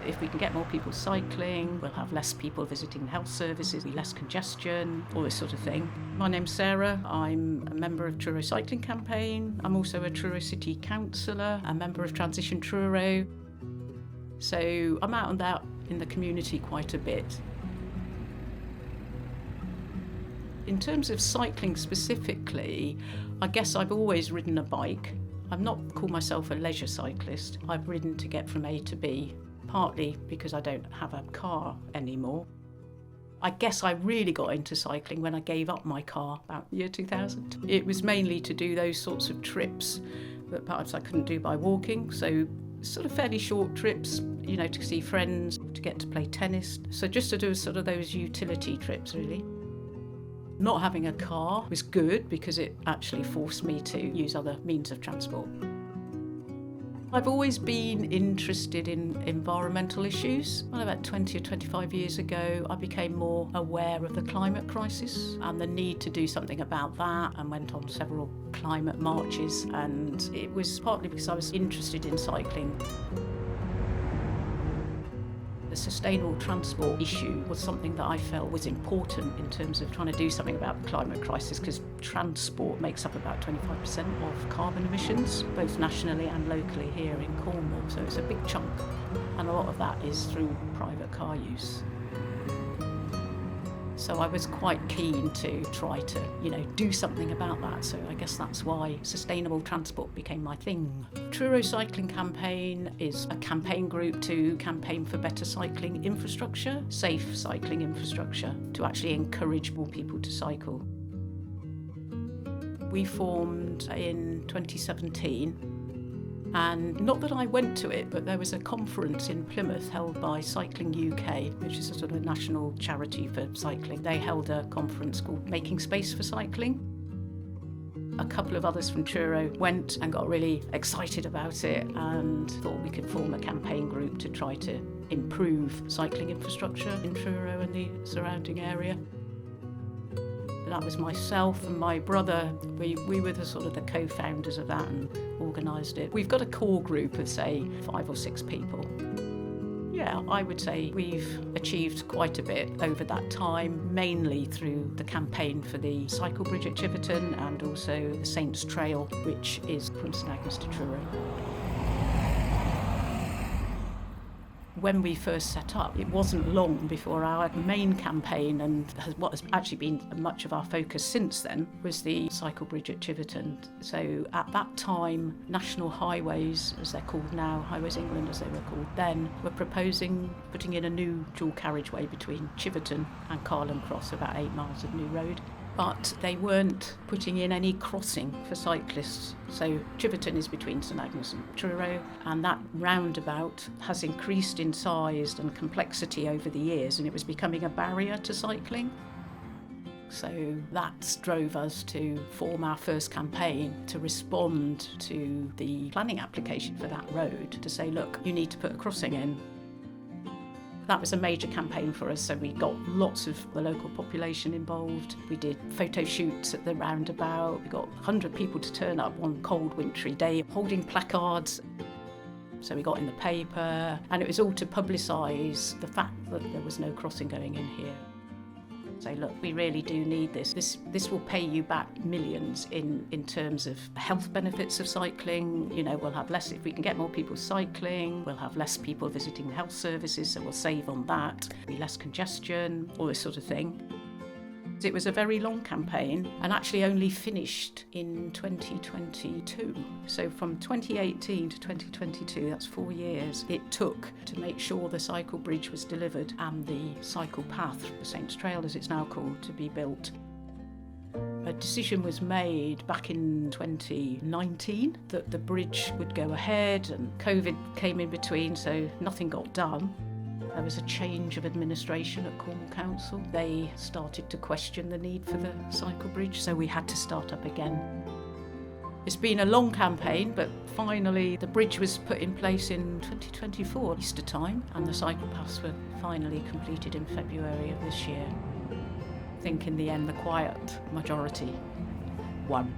if we can get more people cycling, we'll have less people visiting health services, less congestion, all this sort of thing. My name's Sarah. I'm a member of Truro Cycling Campaign. I'm also a Truro City Councillor, a member of Transition Truro. So I'm out and about in the community quite a bit. In terms of cycling specifically, I guess I've always ridden a bike. I'm not call myself a leisure cyclist. I've ridden to get from A to B, partly because I don't have a car anymore. I guess I really got into cycling when I gave up my car about year 2000. It was mainly to do those sorts of trips that perhaps I couldn't do by walking, so sort of fairly short trips, to see friends, to get to play tennis. So just to do sort of those utility trips, really. Not having a car was good because it actually forced me to use other means of transport. I've always been interested in environmental issues. Well, about 20 or 25 years ago, I became more aware of the climate crisis and the need to do something about that, and went on several climate marches. And it was partly because I was interested in cycling. The sustainable transport issue was something that I felt was important in terms of trying to do something about the climate crisis, because transport makes up about 25% of carbon emissions, both nationally and locally here in Cornwall. So it's a big chunk, and a lot of that is through private car use. So I was quite keen to try to, do something about that. So I guess that's why sustainable transport became my thing. Truro Cycling Campaign is a campaign group to campaign for better cycling infrastructure, safe cycling infrastructure, to actually encourage more people to cycle. We formed in 2017. And not that I went to it, but there was a conference in Plymouth held by Cycling UK, which is a sort of national charity for cycling. They held a conference called Making Space for Cycling. A couple of others from Truro went and got really excited about it and thought we could form a campaign group to try to improve cycling infrastructure in Truro and the surrounding area. That was myself and my brother. We were the sort of the co-founders of that and organised it. We've got a core group of, say, 5 or 6 people. Yeah, I would say we've achieved quite a bit over that time, mainly through the campaign for the Cycle Bridge at Chiverton and also the Saints Trail, which is from St Agnes to Truro. When we first set up, it wasn't long before our main campaign, and what has actually been much of our focus since then, was the Cycle Bridge at Chiverton. So at that time, National Highways, as they're called now, Highways England as they were called then, were proposing putting in a new dual carriageway between Chiverton and Carlham Cross, about 8 miles of new road. But they weren't putting in any crossing for cyclists. So Chiverton is between St Agnes and Truro, and that roundabout has increased in size and complexity over the years, and it was becoming a barrier to cycling. So that drove us to form our first campaign to respond to the planning application for that road, to say, look, you need to put a crossing in. That was a major campaign for us, so we got lots of the local population involved. We did photo shoots at the roundabout. We got 100 people to turn up one cold wintry day holding placards. So we got in the paper, and it was all to publicise the fact that there was no crossing going in here. Say, look, we really do need this. This will pay you back millions in terms of health benefits of cycling. We'll have less, if we can get more people cycling, we'll have less people visiting health services, so we'll save on that. Be less congestion, all this sort of thing. It was a very long campaign and actually only finished in 2022. So from 2018 to 2022, that's 4 years, it took to make sure the cycle bridge was delivered and the cycle path, the Saints Trail as it's now called, to be built. A decision was made back in 2019 that the bridge would go ahead, and COVID came in between, so nothing got done. There was a change of administration at Cornwall Council. They started to question the need for the cycle bridge, so we had to start up again. It's been a long campaign, but finally the bridge was put in place in 2024, Easter time, and the cycle paths were finally completed in February of this year. I think in the end the quiet majority won.